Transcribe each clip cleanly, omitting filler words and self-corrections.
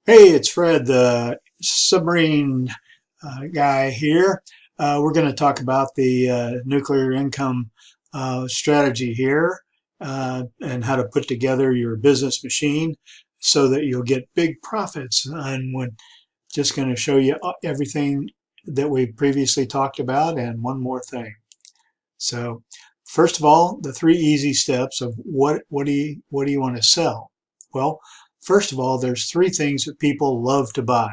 Hey, it's Fred, the submarine guy here. We're going to talk about the nuclear income strategy here and how to put together your business machine so that you'll get big profits. And we're just going to show you everything that we previously talked about and one more thing. So, first of all, the three easy steps of what do you want to sell? Well, first of all, there's three things that people love to buy.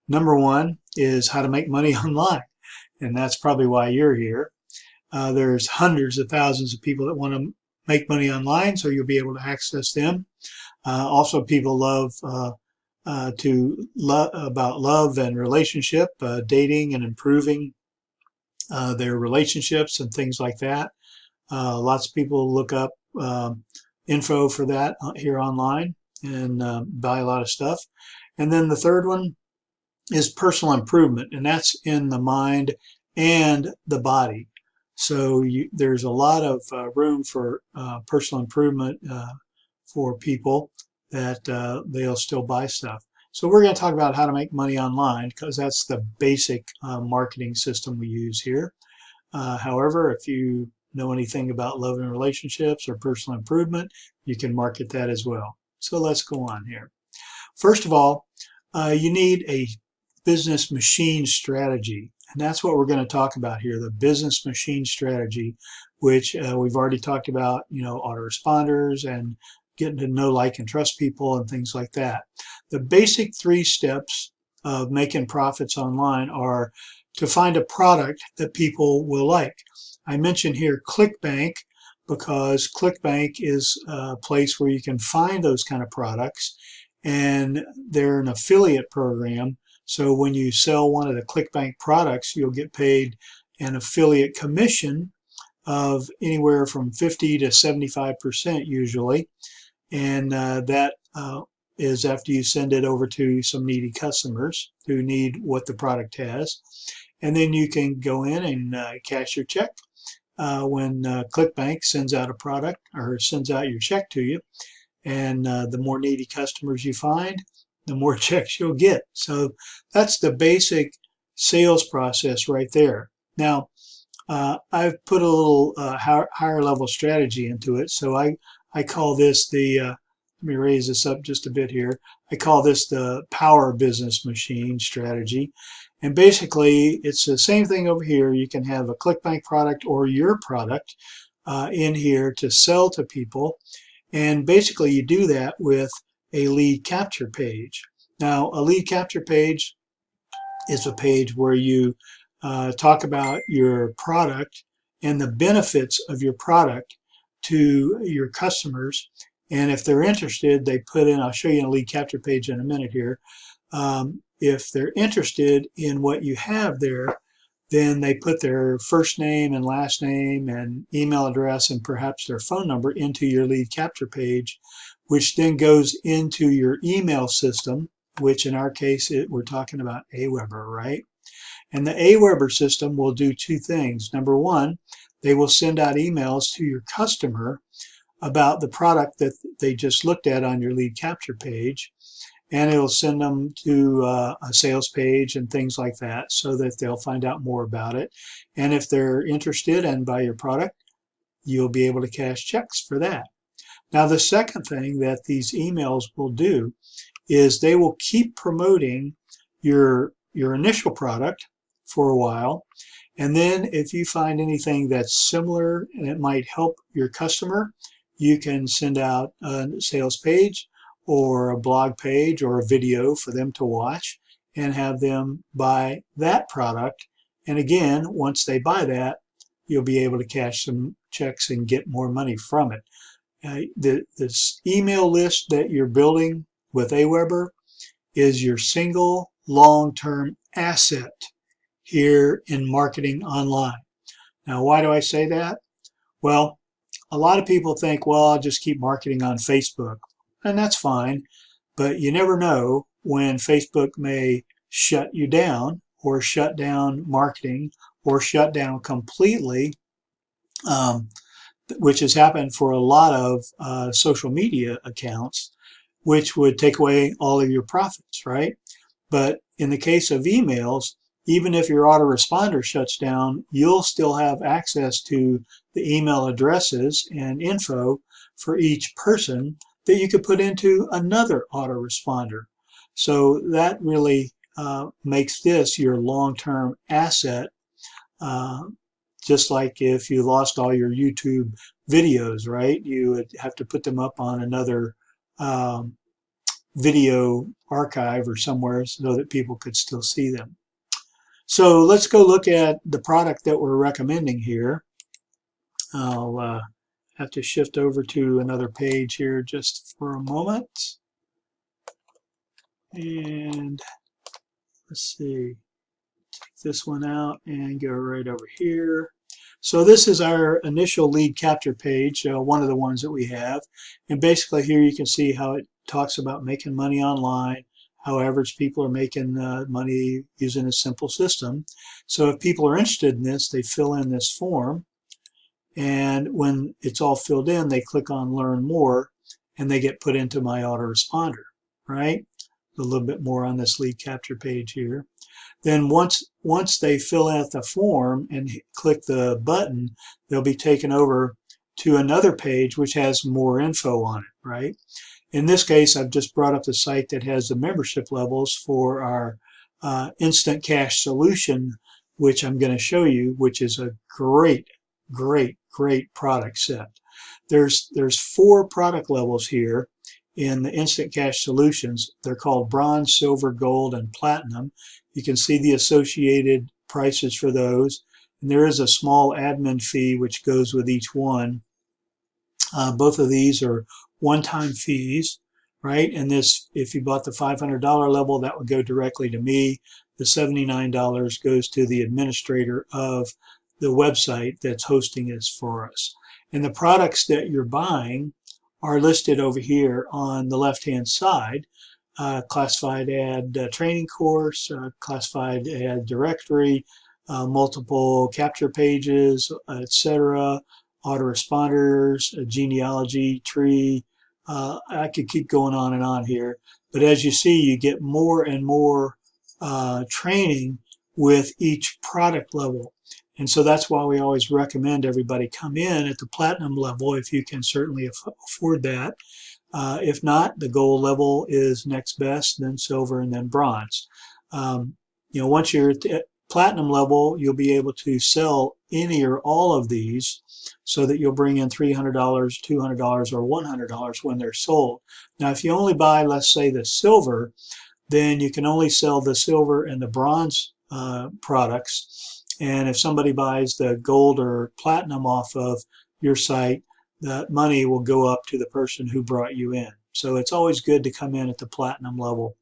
Number one is how to make money online, and that's probably why you're here. There's hundreds of thousands of people that want to make money online, so you'll be able to access them. Also, people love about love and relationship, dating and improving their relationships and things like that. Lots of people look up info for that here online and buy a lot of stuff. And then the third one is personal improvement, and that's in the mind and the body. So there's a lot of room for personal improvement for people that they'll still buy stuff. So we're going to talk about how to make money online because that's the basic marketing system we use here. However, if you know anything about love and relationships or personal improvement, you can market that as well. So let's go on here. First of all, you need a business machine strategy. And that's what we're going to talk about here, the business machine strategy, which we've already talked about, autoresponders and getting to know, like, and trust people and things like that. The basic three steps of making profits online are to find a product that people will like. I mentioned here ClickBank because ClickBank is a place where you can find those kind of products, and they're an affiliate program. So when you sell one of the ClickBank products, you'll get paid an affiliate commission of anywhere from 50 to 75% usually. And that is after you send it over to some needy customers who need what the product has. And then you can go in and cash your check when ClickBank sends out a product or sends out your check to you. And the more needy customers you find, the more checks you'll get. So that's the basic sales process right there. Now, I've put a little higher level strategy into it. So I call this let me raise this up just a bit here. I call this the power business machine strategy. And basically, it's the same thing over here. You can have a ClickBank product or your product in here to sell to people. And basically, you do that with a lead capture page. Now, a lead capture page is a page where you talk about your product and the benefits of your product to your customers. And if they're interested, they put in, I'll show you a lead capture page in a minute here. If they're interested in what you have there, then they put their first name and last name and email address and perhaps their phone number into your lead capture page, which then goes into your email system, which in our case, we're talking about Aweber, right? And the Aweber system will do two things. Number one, they will send out emails to your customer about the product that they just looked at on your lead capture page. And it'll send them to a sales page and things like that so that they'll find out more about it. And if they're interested and buy your product, you'll be able to cash checks for that. Now, the second thing that these emails will do is they will keep promoting your initial product for a while. And then if you find anything that's similar and it might help your customer, you can send out a sales page or a blog page or a video for them to watch and have them buy that product. And again, once they buy that, you'll be able to cash some checks and get more money from it. This email list that you're building with Aweber is your single long-term asset here in marketing online. Now, why do I say that? Well, a lot of people think, well, I'll just keep marketing on Facebook. And that's fine, but you never know when Facebook may shut you down or shut down marketing or shut down completely, which has happened for a lot of social media accounts which would take away all of your profits, right? But in the case of emails, even if your autoresponder shuts down, you'll still have access to the email addresses and info for each person that you could put into another autoresponder. So that really makes this your long-term asset, just like if you lost all your YouTube videos, right? You would have to put them up on another video archive or somewhere so that people could still see them. So let's go look at the product that we're recommending here. I'll have to shift over to another page here just for a moment. And let's see, take this one out and go right over here. So this is our initial lead capture page, one of the ones that we have. And basically here you can see how it talks about making money online, how average people are making money using a simple system. So if people are interested in this, they fill in this form. And when it's all filled in, they click on Learn More, and they get put into my autoresponder, right? A little bit more on this lead capture page here. Then once they fill out the form and click the button, they'll be taken over to another page which has more info on it, right? In this case, I've just brought up the site that has the membership levels for our instant cash solution, which I'm going to show you, which is a great product set. There's 4 product levels here in the instant cash solutions. They're called bronze, silver, gold, and platinum. You can see the associated prices for those. And there is a small admin fee which goes with each one. Both of these are one-time fees, right? And this, if you bought the $500 level, that would go directly to me. The $79 goes to the administrator of the website that's hosting this for us. And the products that you're buying are listed over here on the left-hand side. Classified ad training course, classified ad directory, multiple capture pages, etc., autoresponders, a genealogy tree. I could keep going on and on here, but as you see, you get more and more training with each product level. And so that's why we always recommend everybody come in at the platinum level if you can certainly afford that. If not, the gold level is next best, then silver, and then bronze. Once you're at platinum level, you'll be able to sell any or all of these so that you'll bring in $300, $200, or $100 when they're sold. Now, if you only buy, let's say, the silver, then you can only sell the silver and the bronze products. And if somebody buys the gold or platinum off of your site, that money will go up to the person who brought you in. So it's always good to come in at the platinum level,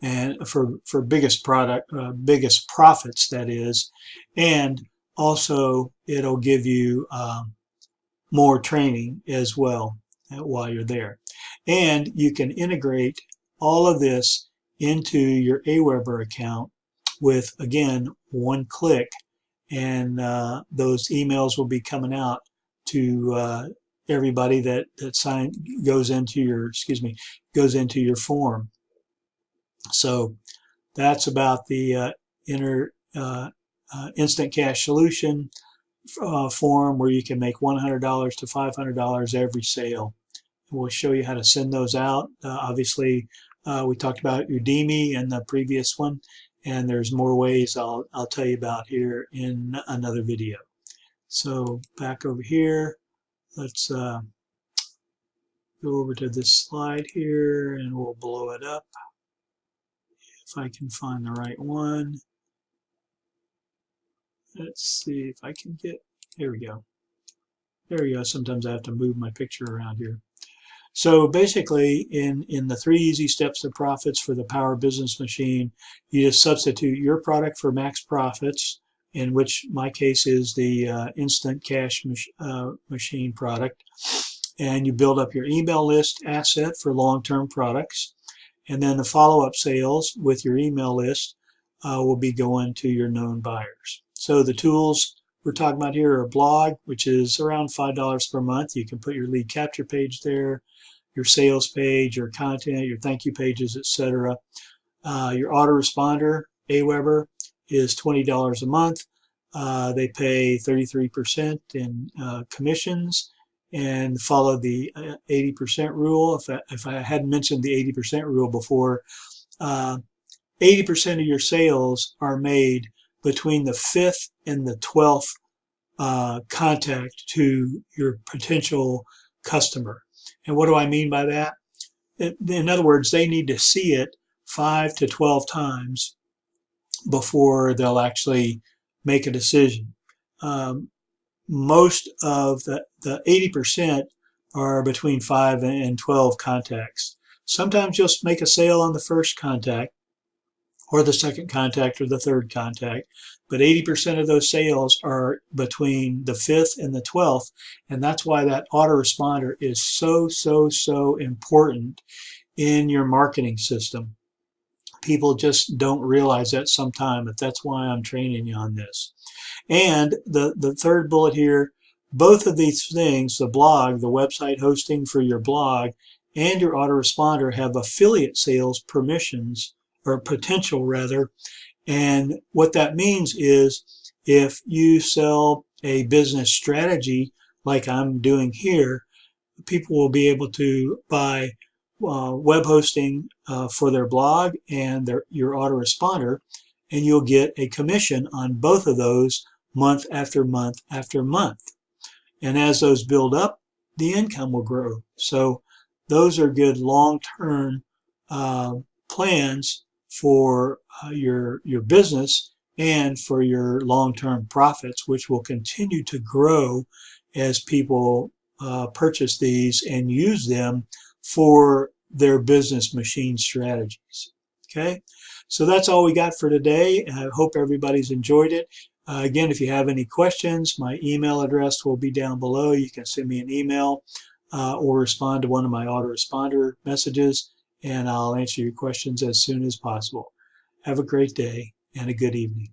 and for biggest profits, that is. And also it'll give you more training as well while you're there. And you can integrate all of this into your Aweber account with, again, one click, and those emails will be coming out to everybody that goes into your form. So that's about the instant cash solution form, where you can make $100 to $500 every sale. We'll show you how to send those out. Obviously, we talked about Udemy in the previous one, and there's more ways I'll tell you about here in another video. So back over here, let's go over to this slide here, and we'll blow it up if I can find the right one. Let's see if I can get, there we go. There we go. Sometimes I have to move my picture around here. So basically, in the 3 easy steps to profits for the Power Business Machine, you just substitute your product for max profits, in which my case is the instant cash machine product, and you build up your email list asset for long-term products, and then the follow-up sales with your email list will be going to your known buyers. So the tools we're talking about here are Blog, which is around $5 per month. You can put your lead capture page there. your sales page, your content, your thank you pages, etc. Your autoresponder, Aweber, is $20 a month. They pay 33% in commissions and follow the 80% rule. If I hadn't mentioned the 80% rule before, 80% of your sales are made between the 5th and the 12th contact to your potential customer. And what do I mean by that? In other words, they need to see it 5 to 12 times before they'll actually make a decision. Most of the 80% are between 5 and 12 contacts. Sometimes you'll make a sale on the first contact, or the second contact, or the third contact, but 80% of those sales are between the 5th and the 12th, and that's why that autoresponder is so important in your marketing system. People just don't realize that sometimes, but that's why I'm training you on this. And the third bullet here, both of these things, the blog, the website hosting for your blog, and your autoresponder have affiliate sales permissions, or potential rather. And what that means is if you sell a business strategy like I'm doing here, people will be able to buy web hosting for their blog and your autoresponder, and you'll get a commission on both of those month after month after month. And as those build up, the income will grow. So those are good long-term plans for your business and for your long-term profits, which will continue to grow as people purchase these and use them for their business machine strategies. Okay, so that's all we got for today. I hope everybody's enjoyed it. Again, if you have any questions, my email address will be down below. You can send me an email or respond to one of my autoresponder messages, and I'll answer your questions as soon as possible. Have a great day and a good evening.